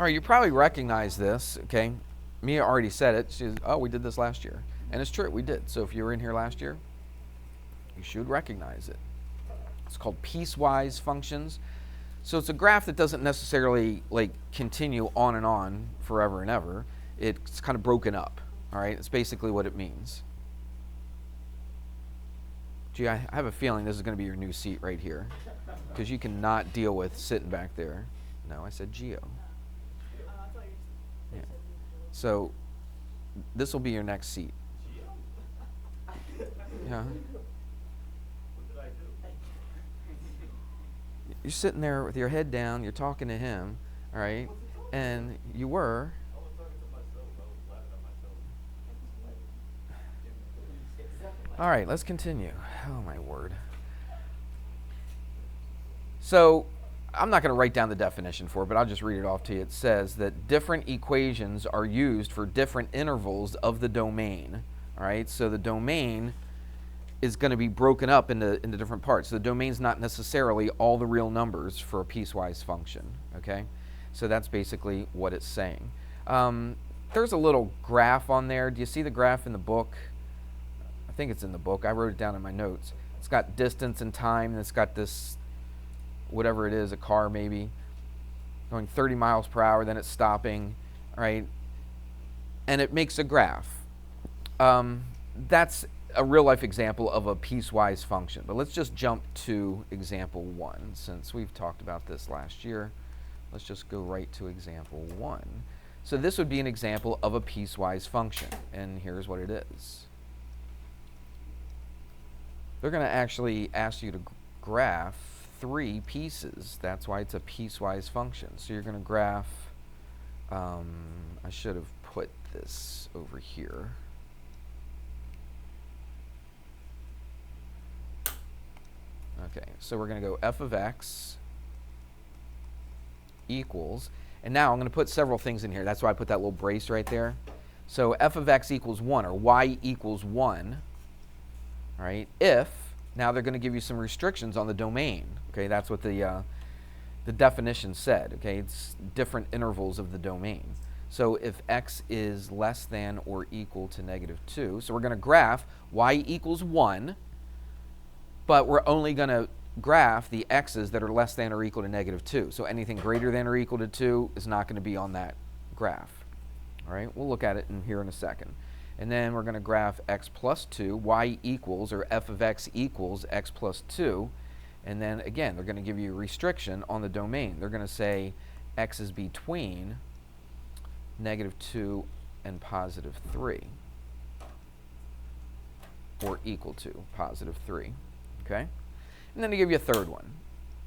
All right, you probably recognize this, okay? Mia already said it. She says, oh, we did this last year. And it's true, we did. So if you were in here last year, you should recognize it. It's called piecewise functions. So it's a graph that doesn't necessarily like continue on and on forever and ever. It's kind of broken up, all right? It's basically what it means. Gee, I have a feeling this is going to be your new seat right here because you cannot deal with sitting back there. No, I said Geo. Yeah. So this will be your next seat. Yeah. You're sitting there with your head down, you're talking to him, all right? And you were. All right, let's continue. Oh, my word. So I'm not going to write down the definition for it, but I'll just read it off to you. It says that different equations are used for different intervals of the domain. All right, so the domain is going to be broken up into different parts. So the domain's not necessarily all the real numbers for a piecewise function, okay? So that's basically what it's saying. There's a little graph on there. Do you see the graph in the book? I think it's in the book. I wrote it down in my notes. It's got distance and time, and it's got this, whatever it is, a car maybe, going 30 miles per hour, then it's stopping, right? And it makes a graph. That's a real-life example of a piecewise function. But let's just jump to example 1. Since we've talked about this last year, let's just go right to example 1. So this would be an example of a piecewise function, and here's what it is. They're going to actually ask you to graph 3 pieces. That's why it's a piecewise function. So you're going to graph, I should have put this over here. Okay, so we're going to go f of x equals, and now I'm going to put several things in here. That's why I put that little brace right there. So f of x equals 1, or y equals 1, right? If, now they're going to give you some restrictions on the domain. Okay, that's what the definition said. Okay, it's different intervals of the domain. So if x is less than or equal to -2, so we're going to graph y equals 1, but we're only going to graph the x's that are less than or equal to -2. So anything greater than or equal to 2 is not going to be on that graph. All right, we'll look at it in here in a second. And then we're going to graph x plus 2, y equals, or f of x equals x plus 2. And then again, they're going to give you a restriction on the domain. They're going to say x is between -2 and +3, or equal to +3. Okay? And then they give you a third one.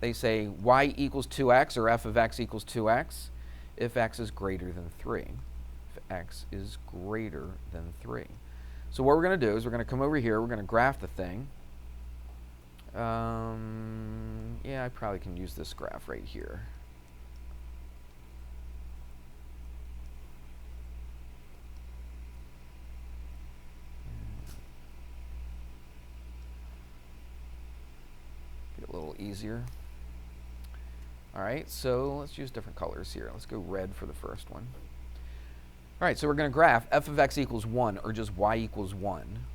They say y equals 2x, or f of x equals 2x, if x is greater than 3. If x is greater than 3. So what we're going to do is we're going to come over here, we're going to graph the thing. Yeah, I probably can use this graph right here. Get a little easier. All right, so let's use different colors here. Let's go red for the first one. All right, so we're going to graph f of x equals 1, or just y equals 1.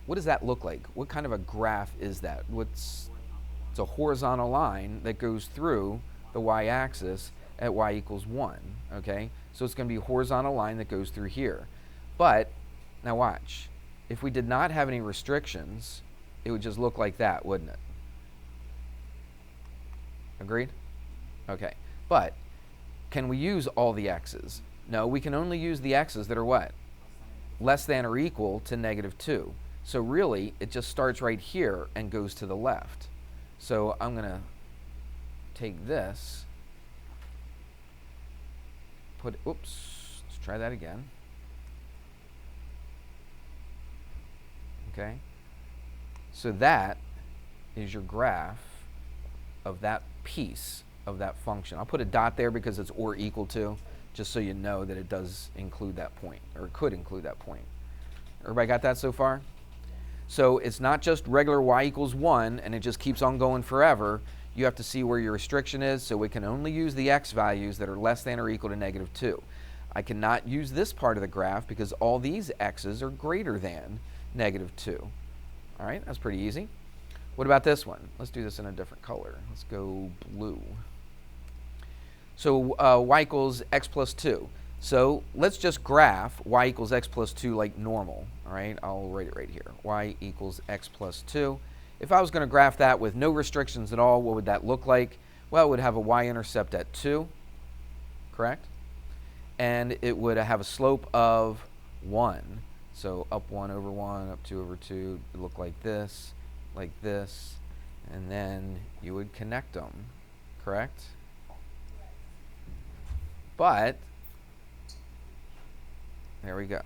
What does that look like? What kind of a graph is that? It's a horizontal line that goes through the y-axis at y equals 1, okay? So it's going to be a horizontal line that goes through here. But, now watch, if we did not have any restrictions, it would just look like that, wouldn't it? Agreed? Okay, but can we use all the x's? No, we can only use the x's that are what? Less than or equal to -2. So really, it just starts right here and goes to the left. So I'm going to take this, let's try that again. Okay? So that is your graph of that piece of that function. I'll put a dot there because it's or equal to, just so you know that it does include that point, or it could include that point. Everybody got that so far? So it's not just regular y equals 1 and it just keeps on going forever. you have to see where your restriction is, so we can only use the x values that are less than or equal to -2. I cannot use this part of the graph because all these x's are greater than -2. All right, that's pretty easy. What about this one? Let's do this in a different color. Let's go blue. So y equals x plus 2. So let's just graph y equals x plus 2 like normal. All right, I'll write it right here. Y equals x plus 2. If I was going to graph that with no restrictions at all, what would that look like? Well, it would have a y-intercept at 2, correct? And it would have a slope of 1. So up 1 over 1, up 2 over 2, it would look like this, and then you would connect them, correct? But, there we go.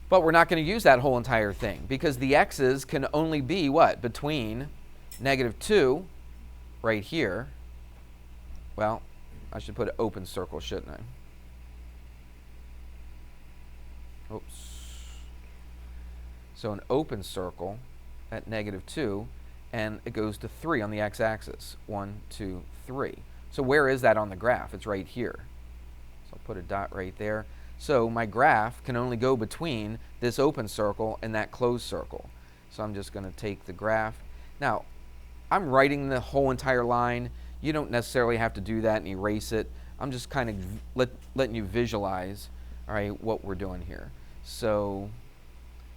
But we're not going to use that whole entire thing because the x's can only be what? Between -2 right here. Well, I should put an open circle, shouldn't I? Oops. So an open circle at -2, and it goes to 3 on the x-axis. 1, 2, 3. So where is that on the graph? It's right here. So I'll put a dot right there. So my graph can only go between this open circle and that closed circle. So I'm just going to take the graph. Now, I'm writing the whole entire line. You don't necessarily have to do that and erase it. I'm just kind of letting you visualize, all right, what we're doing here. So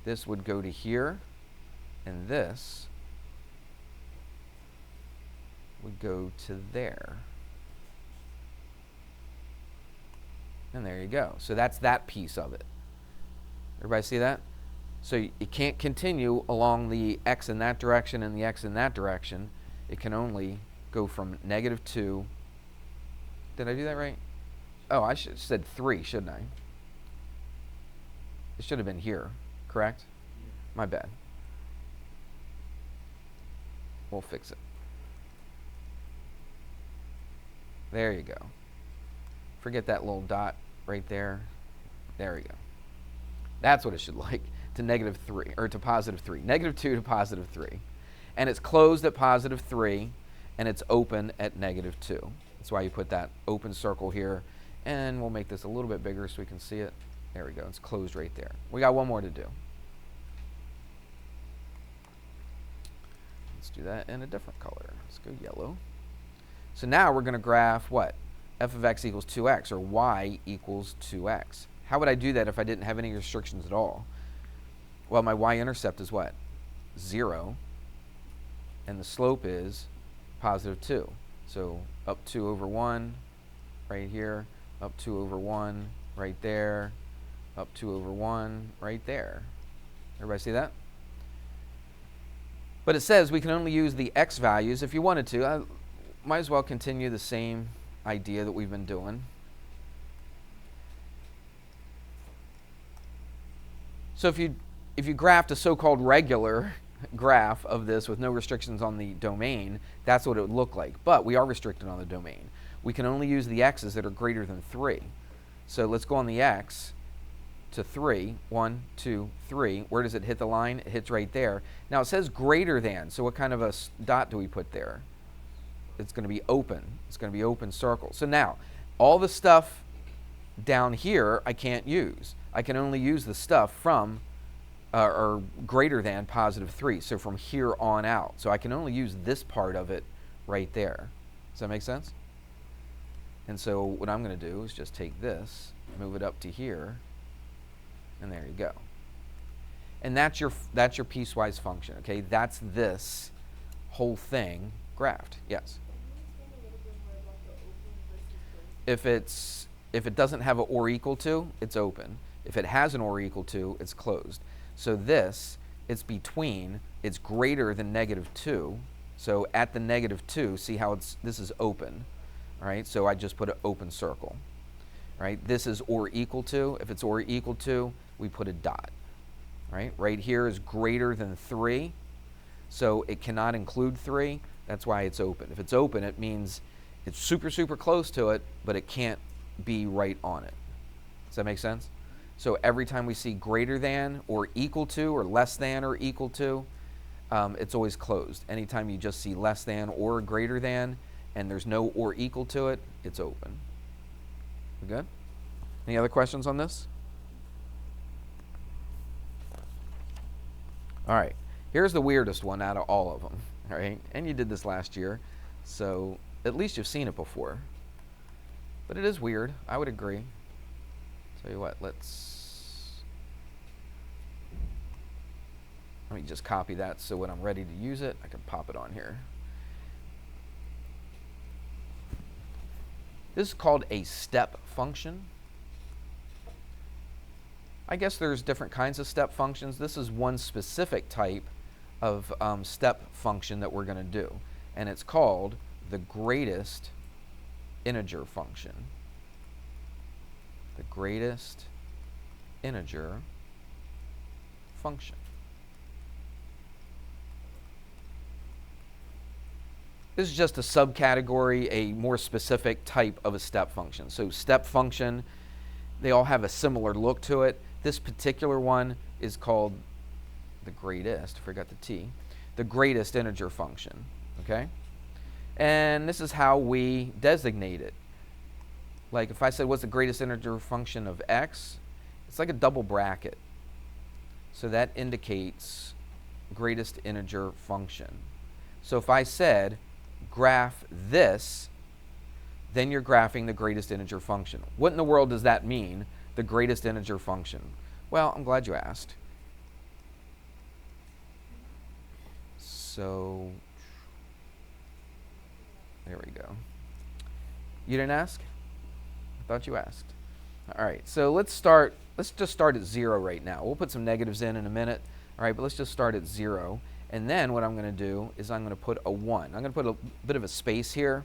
this would go to here, and this would go to there. And there you go. So that's that piece of it. Everybody see that? So you can't continue along the x in that direction and the x in that direction. It can only go from -2. Did I do that right? Oh, I should have said 3, shouldn't I? It should have been here, correct? My bad. We'll fix it. There you go. Forget that little dot right there. There we go. That's what it should like, to -3, or to +3. -2 to +3. And it's closed at +3, and it's open at -2. That's why you put that open circle here. And we'll make this a little bit bigger so we can see it. There we go. It's closed right there. We got one more to do. Let's do that in a different color. Let's go yellow. So now we're going to graph what? F of x equals 2x, or y equals 2x. How would I do that if I didn't have any restrictions at all? Well, my y-intercept is what? 0. And the slope is +2. So up 2 over 1 right here, up 2 over 1 right there, up 2 over 1 right there. Everybody see that? But it says we can only use the x values. If you wanted to, I might as well continue the same idea that we've been doing. So if you graphed a so-called regular graph of this with no restrictions on the domain, that's what it would look like. But we are restricted on the domain. We can only use the x's that are greater than 3. So let's go on the x to 3. 1, 2, 3. Where does it hit the line? It hits right there. Now it says greater than, so what kind of a dot do we put there? It's going to be open. It's going to be open circle. So now, all the stuff down here I can't use. I can only use the stuff from or greater than +3. So from here on out. So I can only use this part of it right there. Does that make sense? And so what I'm going to do is just take this, move it up to here, and there you go. And that's your piecewise function. Okay, that's this whole thing graphed. Yes. If it doesn't have an or equal to, it's open. If it has an or equal to, it's closed. So this, it's between, it's greater than -2. So at the -2, see how this is open, all right? So I just put an open circle, right? This is or equal to. If it's or equal to, we put a dot, right? Right here is greater than 3, so it cannot include 3. That's why it's open. If it's open, it means it's super, super close to it, but it can't be right on it. Does that make sense? So every time we see greater than or equal to or less than or equal to, it's always closed. Anytime you just see less than or greater than, and there's no or equal to it, it's open. We good? Any other questions on this? All right, here's the weirdest one out of all of them, all right? And you did this last year, so at least you've seen it before. But it is weird, I would agree. Tell you what, let me just copy that so when I'm ready to use it, I can pop it on here. This is called a step function. I guess there's different kinds of step functions. This is one specific type of step function that we're going to do, and it's called the greatest integer function. The greatest integer function. This is just a subcategory, a more specific type of a step function. So step function, they all have a similar look to it. This particular one is called the greatest, forgot the T, the greatest integer function, okay? And this is how we designate it. Like if I said, what's the greatest integer function of x? It's like a double bracket. So that indicates greatest integer function. So if I said, graph this, then you're graphing the greatest integer function. What in the world does that mean, the greatest integer function? Well, I'm glad you asked. So, there we go. You didn't ask? I thought you asked. All right, so let's just start at 0 right now. We'll put some negatives in a minute, all right, but let's just start at 0. And then what I'm going to do is I'm going to put a 1. I'm going to put a bit of a space here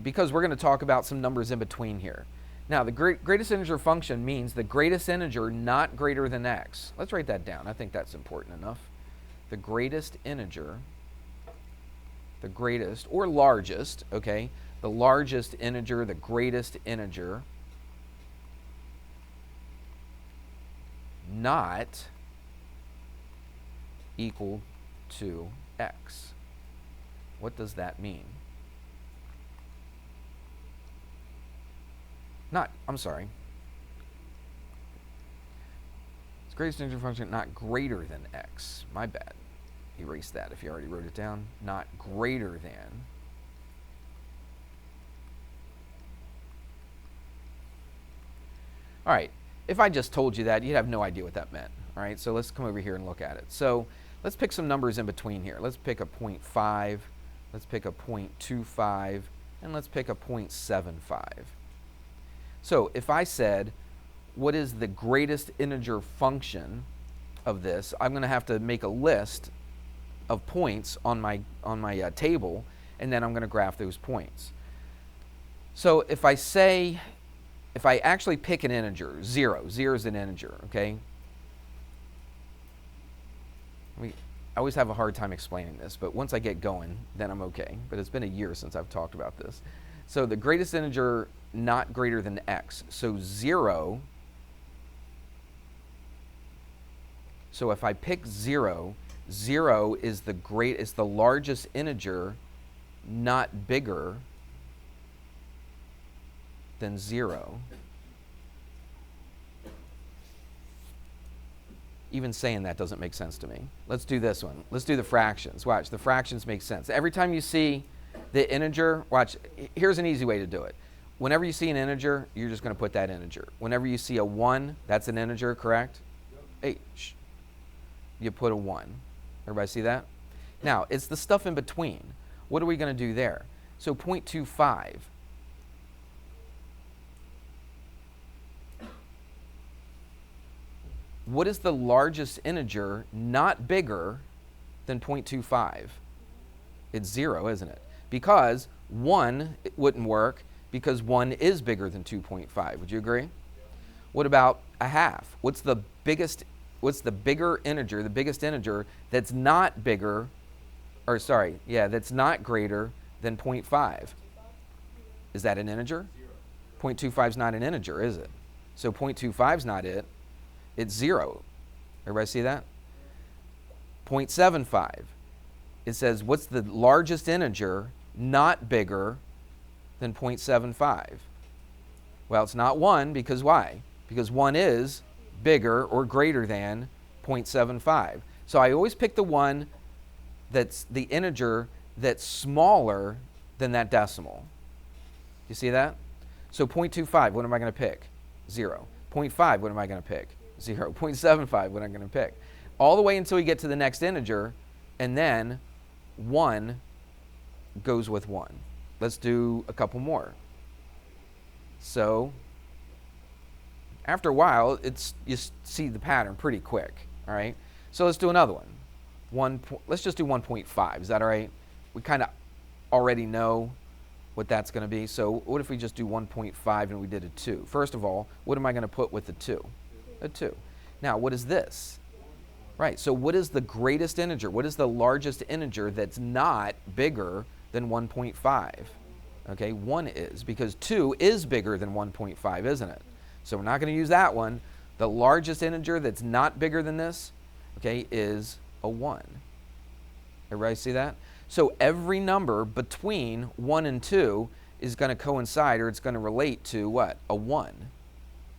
because we're going to talk about some numbers in between here. Now, the greatest integer function means the greatest integer not greater than x. Let's write that down. I think that's important enough. The greatest integer, the greatest or largest, okay, the largest integer, the greatest integer, not equal to x. What does that mean? I'm sorry. It's greatest integer function not greater than x. My bad. Erase that if you already wrote it down. Not greater than. All right. If I just told you that, you'd have no idea what that meant. All right. So let's come over here and look at it. So let's pick some numbers in between here. Let's pick a 0.5. Let's pick a 0.25. And let's pick a 0.75. So if I said, what is the greatest integer function of this, I'm going to have to make a list of points on my table, and then I'm going to graph those points. So if I actually pick an integer, 0 is an integer, okay? I always have a hard time explaining this, but once I get going, then I'm okay. But it's been a year since I've talked about this. So the greatest integer not greater than x. So 0. So if I pick 0, 0 is the largest integer not bigger than 0. Even saying that doesn't make sense to me. Let's do this one. Let's do the fractions. Watch, the fractions make sense. Every time you see the integer, watch, here's an easy way to do it. Whenever you see an integer, you're just going to put that integer. Whenever you see a 1, that's an integer, correct? Yep. Hey, shh. You put a 1. Everybody see that? Now, it's the stuff in between. What are we going to do there? So 0.25. What is the largest integer not bigger than 0.25? It's 0, isn't it? Because 1 it wouldn't work because 1 is bigger than 2.5. Would you agree? What about a half? What's the bigger integer, the biggest integer that's not bigger, or sorry, yeah, that's not greater than 0.5? Is that an integer? 0.25 is not an integer, is it? So 0.25 is not it. It's 0. Everybody see that? 0.75. It says, what's the largest integer not bigger than 0.75? Well, it's not 1, because why? Because 1 is bigger or greater than 0.75. So I always pick the one that's the integer that's smaller than that decimal. You see that? So 0.25, what am I going to pick? 0. 0.5, what am I going to pick? 0. 0.75, what am I going to pick? All the way until you get to the next integer, and then 1 goes with 1. Let's do a couple more. So after a while, you see the pattern pretty quick, all right? So let's do another one. Let's just do 1.5. Is that all right? We kind of already know what that's going to be. So what if we just do 1.5 and we did a 2? First of all, what am I going to put with the 2? A 2. Now, what is this? Right, so what is the greatest integer? What is the largest integer that's not bigger than 1.5? Okay, 1 is, because 2 is bigger than 1.5, isn't it? So we're not going to use that one. The largest integer that's not bigger than this, okay, is a 1. Everybody see that? So every number between 1 and 2 is going to coincide, or it's going to relate to what? A 1.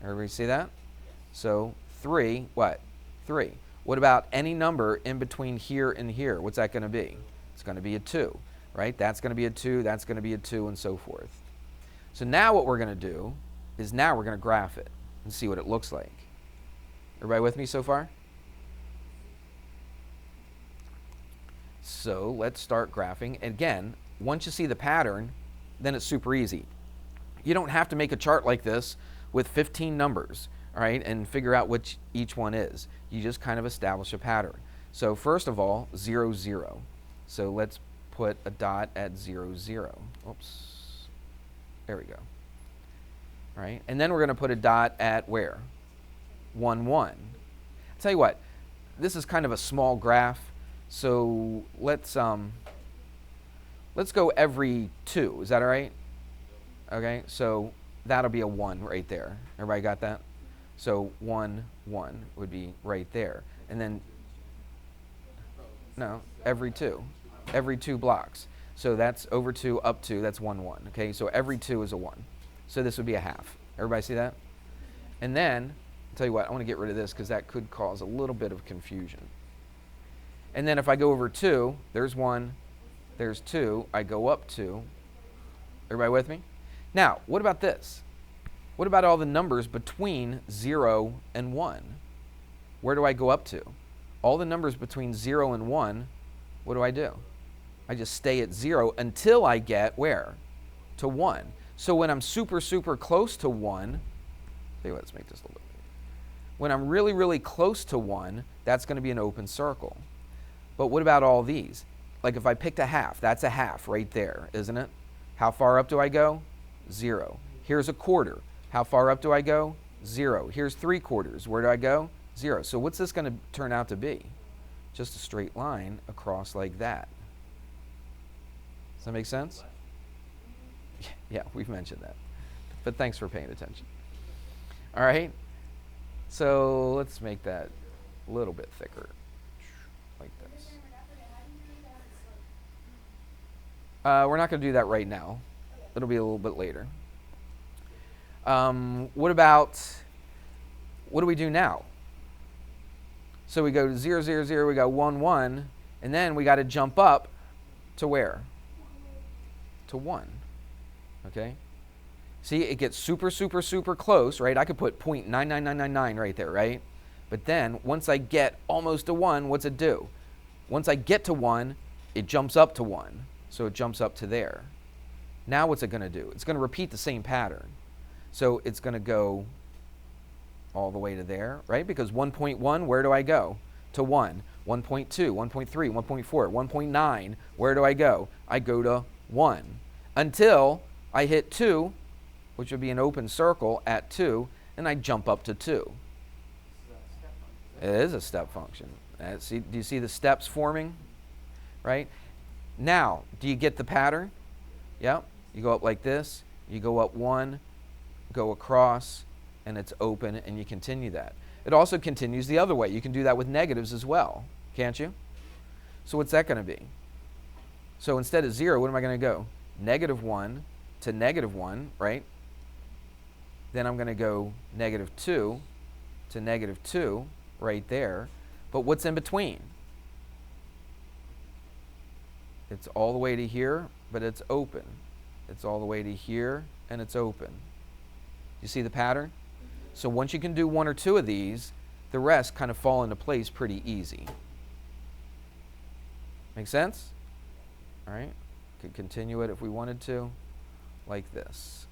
Everybody see that? So 3, what? 3. What about any number in between here and here? What's that going to be? It's going to be a 2, right? That's going to be a 2, that's going to be a 2, and so forth. So now what we're going to do is now we're going to graph it and see what it looks like. Everybody with me so far? So let's start graphing. Again, once you see the pattern, then it's super easy. You don't have to make a chart like this with 15 numbers, all right, and figure out which each one is. You just kind of establish a pattern. So first of all, 0, 0. So let's put a dot at 0, 0. Oops. There we go. All right, and then we're going to put a dot at where? 1, 1. I'll tell you what, this is kind of a small graph, so let's go every 2. Is that all right? Okay, so that'll be a 1 right there. Everybody got that? So 1, 1 would be right there. And then, no, every 2. Every 2 blocks. So that's over 2, up 2, that's 1, 1. Okay, so every 2 is a 1. So this would be a half. Everybody see that? And then, I'll tell you what, I want to get rid of this because that could cause a little bit of confusion. And then if I go over 2, there's 1, there's 2, I go up 2. Everybody with me? Now, what about this? What about all the numbers between 0 and 1? Where do I go up to? All the numbers between 0 and 1, what do? I just stay at 0 until I get where? To 1. So when I'm super, super close to 1, let's make this a little bit bigger. When I'm really, really close to 1, that's going to be an open circle. But what about all these? Like if I picked a half, that's a half right there, isn't it? How far up do I go? 0. Here's a quarter. How far up do I go? 0. Here's 3/4. Where do I go? 0. So what's this going to turn out to be? Just a straight line across like that. Does that make sense? Yeah, we've mentioned that. But thanks for paying attention. All right. So let's make that a little bit thicker. Like this. We're not going to do that right now. It'll be a little bit later. What do we do now? So we go to 0, 0, 0, we got 1, 1, and then we got to jump up to where? To 1. Okay? See, it gets super, super, super close, right? I could put 0.99999 right there, right? But then once I get almost to 1, what's it do? Once I get to 1, it jumps up to 1. So it jumps up to there. Now what's it going to do? It's going to repeat the same pattern. So it's going to go all the way to there, right? Because 1.1, where do I go? To 1. 1.2, 1.3, 1.4, 1.9, where do I go? I go to 1. Until I hit 2, which would be an open circle at 2, and I jump up to 2. It is a step function. Do you see the steps forming? Right? Now, do you get the pattern? Yep. You go up like this, you go up 1, go across, and it's open, and you continue that. It also continues the other way. You can do that with negatives as well, can't you? So what's that going to be? So instead of 0, what am I going to go? -1 to -1, right? Then I'm going to go -2 to -2 right there. But what's in between? It's all the way to here, but it's open. It's all the way to here, and it's open. You see the pattern? So once you can do 1 or 2 of these, the rest kind of fall into place pretty easy. Make sense? All right. Could continue it if we wanted to, like this.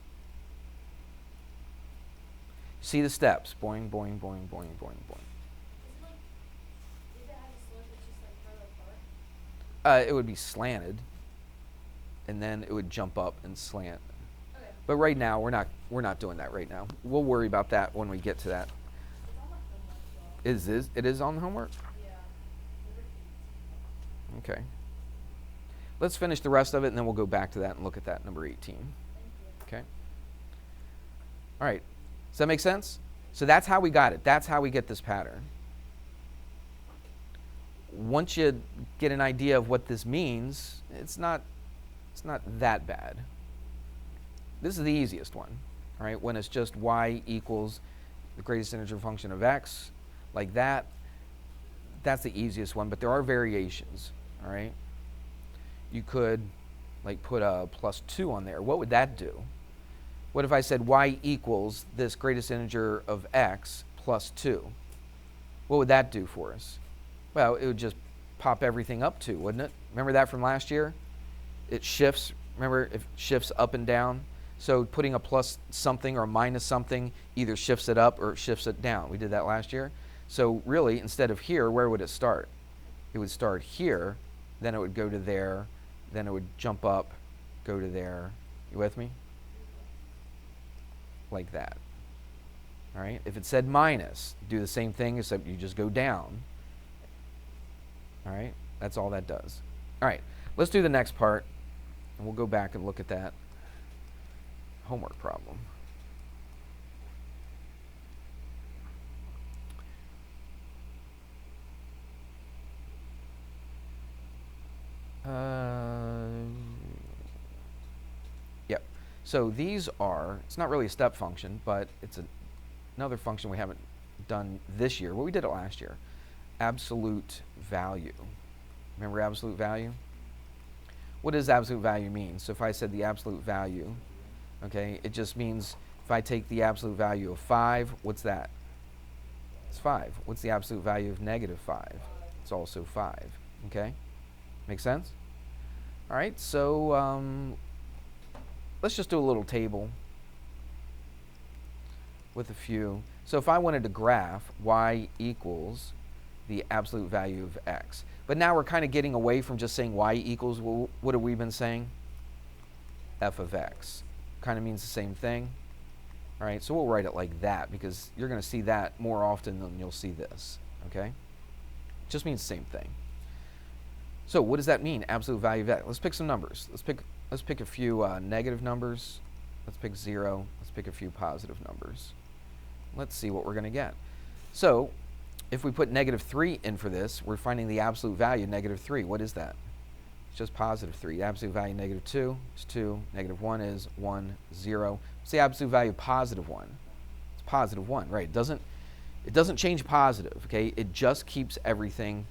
See the steps. Boing, boing, boing, boing, boing, boing. It would be slanted, and then it would jump up and slant. Okay. But right now, we're not doing that right now. We'll worry about that when we get to that. It is on the homework? Yeah. Okay. Let's finish the rest of it, and then we'll go back to that and look at that, number 18. Okay. All right. Does that make sense? So that's how we got it. That's how we get this pattern. Once you get an idea of what this means, it's not that bad. This is the easiest one, all right? When it's just y equals the greatest integer function of x, like that, that's the easiest one, but there are variations, all right? You could like put a +2 on there. What would that do? What if I said y equals this greatest integer of x plus 2? What would that do for us? Well, it would just pop everything up 2, wouldn't it? Remember that from last year? It shifts, remember, it shifts up and down. So putting a plus something or a minus something either shifts it up or it shifts it down. We did that last year. So really, instead of here, where would it start? It would start here, then it would go to there, then it would jump up, go to there. You with me? Like that. All right? If it said minus, do the same thing except you just go down. All right? That's all that does. All right. Let's do the next part, and we'll go back and look at that homework problem. Yep. So these are, it's not really a step function, but it's another function we haven't done this year. Well, we did it last year. Absolute value. Remember absolute value? What does absolute value mean? So if I said the absolute value, okay, it just means if I take the absolute value of 5, what's that? It's 5. What's the absolute value of -5? It's also 5. Okay? Make sense? All right, so let's just do a little table with a few. So if I wanted to graph y equals the absolute value of x. But now we're kind of getting away from just saying y equals, well, what have we been saying? F of x. Kind of means the same thing. All right, so we'll write it like that because you're going to see that more often than you'll see this, okay? It just means the same thing. So what does that mean, absolute value of x? Let's pick some numbers. Let's pick a few negative numbers. Let's pick 0. Let's pick a few positive numbers. Let's see what we're going to get. So if we put -3 in for this, we're finding the absolute value, -3. What is that? It's just +3. The absolute value -2 is 2. -1 is 1, 0. What's the absolute value of +1? It's +1, right? It doesn't change positive, okay? It just keeps everything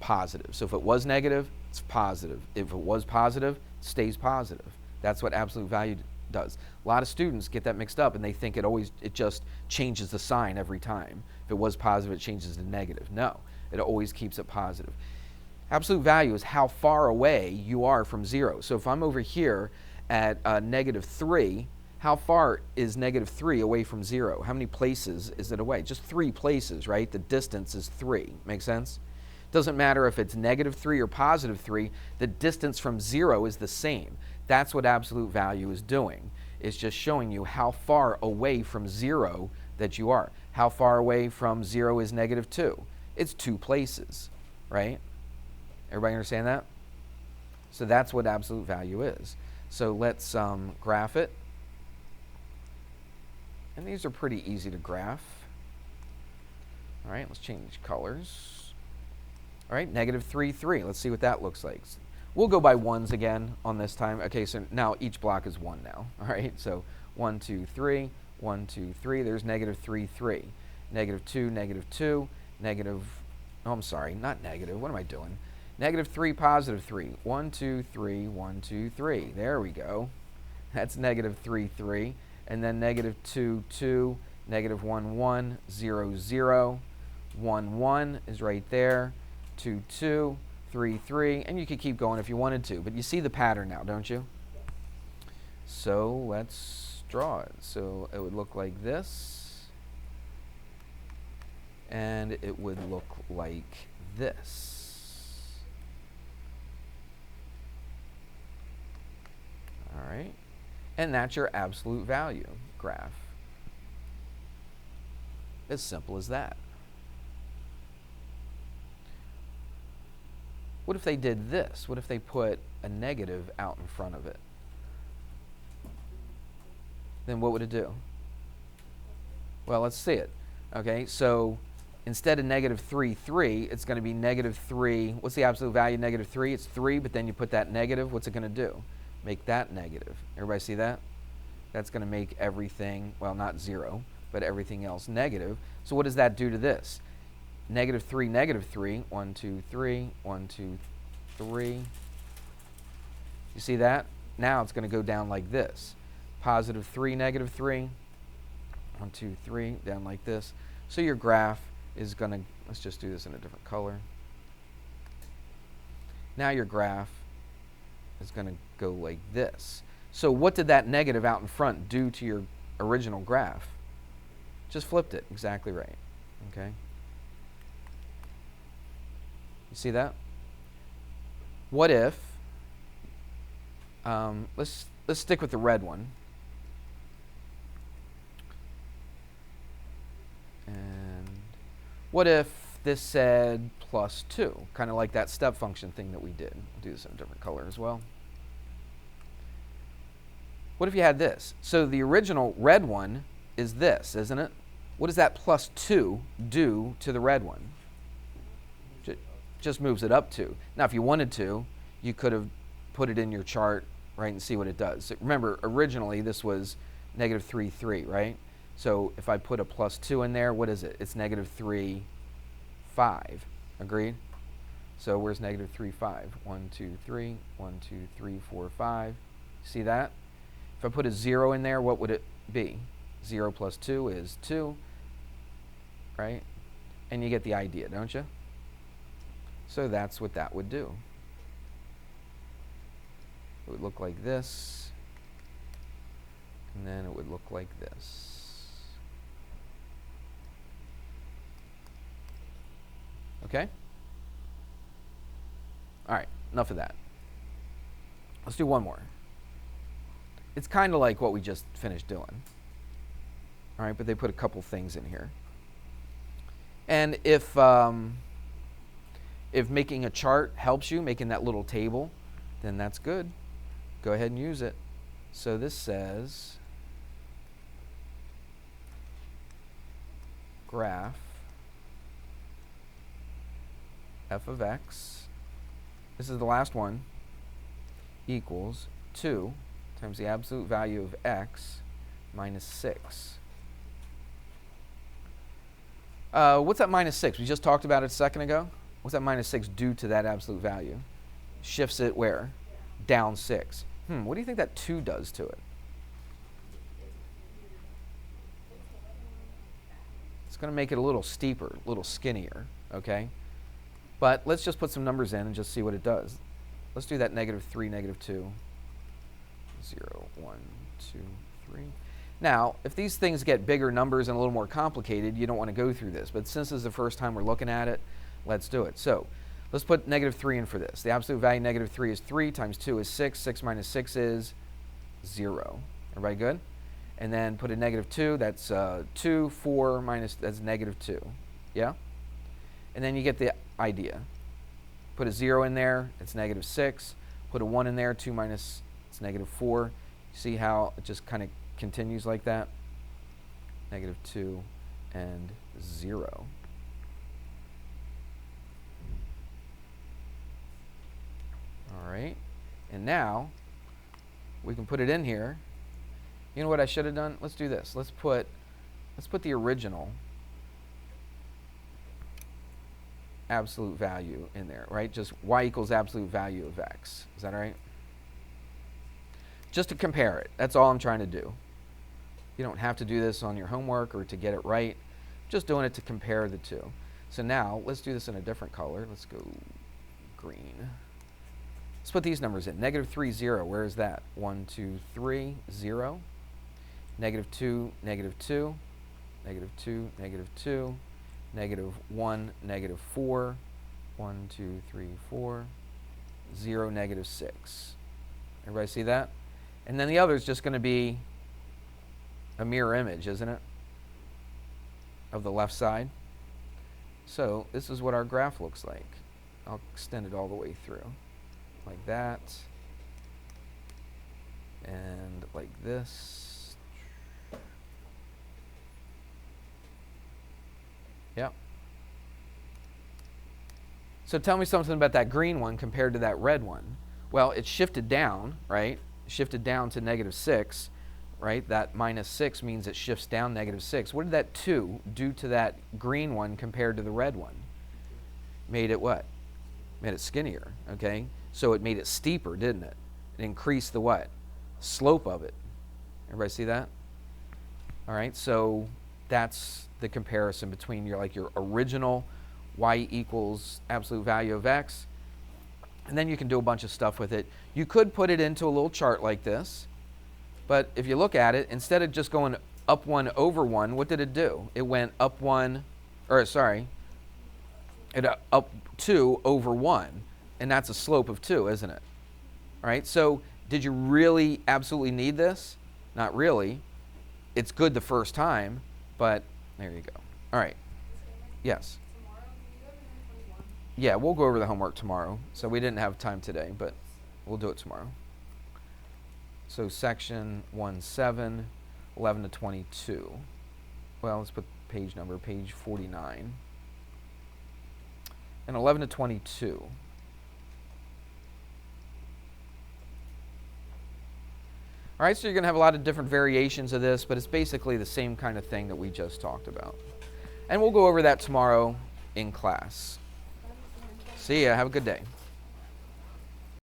positive. So if it was negative, it's positive. If it was positive, it stays positive. That's what absolute value does. A lot of students get that mixed up and they think it just changes the sign every time. If it was positive, it changes to negative. No, it always keeps it positive. Absolute value is how far away you are from 0. So if I'm over here at -3, how far is -3 away from 0? How many places is it away? Just 3 places, right? The distance is 3. Make sense? Doesn't matter if it's -3 or +3, the distance from 0 is the same. That's what absolute value is doing. It's just showing you how far away from 0 that you are. How far away from 0 is -2? It's 2 places, right? Everybody understand that? So that's what absolute value is. So let's graph it. And these are pretty easy to graph. All right, let's change colors. All right, negative 3, 3. Let's see what that looks like. We'll go by ones again on this time. Okay, so now each block is 1 now. All right, so 1, 2, 3, 1, 2, 3. There's negative 3, 3. Negative 2, negative 2, negative, oh, I'm sorry, not negative. What am I doing? Negative 3, positive 3. 1, 2, 3, 1, 2, 3. There we go. That's negative 3, 3. And then negative 2, 2, negative 1, 1, 0, 0. 1, 1 is right there. 2, 2, 3, 3. And you could keep going if you wanted to. But you see the pattern now, don't you? So let's draw it. So it would look like this. And it would look like this. All right. And that's your absolute value graph. As simple as that. What if they did this? What if they put a negative out in front of it? Then what would it do? Well, let's see it. Okay, so instead of negative 3, 3, it's going to be negative 3. What's the absolute value of negative 3? It's 3, but then you put that negative. What's it going to do? Make that negative. Everybody see that? That's going to make everything, well, not 0, but everything else negative. So what does that do to this? Negative 3, negative 3. 1, 2, 3. 1, 2, 3. You see that? Now it's going to go down like this. Positive 3, negative 3. 1, 2, 3. Down like this. So your graph is going to, let's just do this in a different color. Now your graph is going to go like this. So what did that negative out in front do to your original graph? Just flipped it. Exactly right. Okay. You see that? What if, let's stick with the red one. And what if this said plus 2? Kind of like that step function thing that we did. I'll do this in a different color as well. What if you had this? So the original red one is this, isn't it? What does that plus 2 do to the red one? Just moves it up 2. Now, if you wanted to, you could have put it in your chart, right, and see what it does. So remember, originally this was negative 3, 3, right? So if I put a plus 2 in there, what is it? It's negative 3, 5. Agreed? So where's negative 3, 5? 1, 2, 3. 1, 2, 3, 4, 5. See that? If I put a 0 in there, what would it be? 0 plus 2 is 2, right? And you get the idea, don't you? So that's what that would do. It would look like this, and then it would look like this. Okay? All right, enough of that. Let's do one more. It's kind of like what we just finished doing. All right, but they put a couple things in here. And if making a chart helps you, making that little table, then that's good. Go ahead and use it. So this says graph f of x, this is the last one, equals 2 times the absolute value of x minus 6. What's that minus 6? We just talked about it a second ago. What's that minus 6 do to that absolute value? Shifts it where? Down 6. What do you think that 2 does to it? It's going to make it a little steeper, a little skinnier, okay? But let's just put some numbers in and just see what it does. Let's do that negative 3, negative 2. 0, 1, 2, 3. Now, if these things get bigger numbers and a little more complicated, you don't want to go through this. But since this is the first time we're looking at it, let's do it. So let's put negative 3 in for this. The absolute value of negative 3 is 3 times 2 is 6. 6 minus 6 is 0. Everybody good? And then put a negative 2. That's 2. 4 minus, that's negative 2. Yeah? And then you get the idea. Put a 0 in there. It's negative 6. Put a 1 in there. 2 minus, it's negative 4. See how it just kind of continues like that? Negative 2 and 0. All right. And now we can put it in here. You know what I should have done? Let's do this. Let's put the original absolute value in there, right? Just y equals absolute value of x. Is that all right? Just to compare it. That's all I'm trying to do. You don't have to do this on your homework or to get it right. Just doing it to compare the two. So now let's do this in a different color. Let's go green. Let's put these numbers in. Negative 3, 0. Where is that? 1, 2, 3, 0. Negative 2, negative 2. Negative 2, negative 2. Negative 1, negative 4. 1, 2, 3, 4. 0, negative 6. Everybody see that? And then the other is just going to be a mirror image, isn't it? Of the left side. So this is what our graph looks like. I'll extend it all the way through. Like that. And like this. Yep. So tell me something about that green one compared to that red one. Well, it shifted down, right? Shifted down to negative 6, right? That minus 6 means it shifts down negative 6. What did that 2 do to that green one compared to the red one? Made it what? Made it skinnier, okay? So it made it steeper, didn't it? It increased the what? Slope of it. Everybody see that? All right, so that's the comparison between your original y equals absolute value of x, and then you can do a bunch of stuff with it. You could put it into a little chart like this, but if you look at it, instead of just going up 1 over 1, what did it do? It went up 1, or sorry, up 2 over 1, and that's a slope of 2, isn't it? All right, so did you really absolutely need this? Not really. It's good the first time, but there you go. All right. Yes. Yeah, we'll go over the homework tomorrow. So we didn't have time today, but we'll do it tomorrow. So section 1-7, 11 to 22. Well, let's put page number, page 49. And 11 to 22. All right, so you're going to have a lot of different variations of this, but it's basically the same kind of thing that we just talked about. And we'll go over that tomorrow in class. See ya. Have a good day.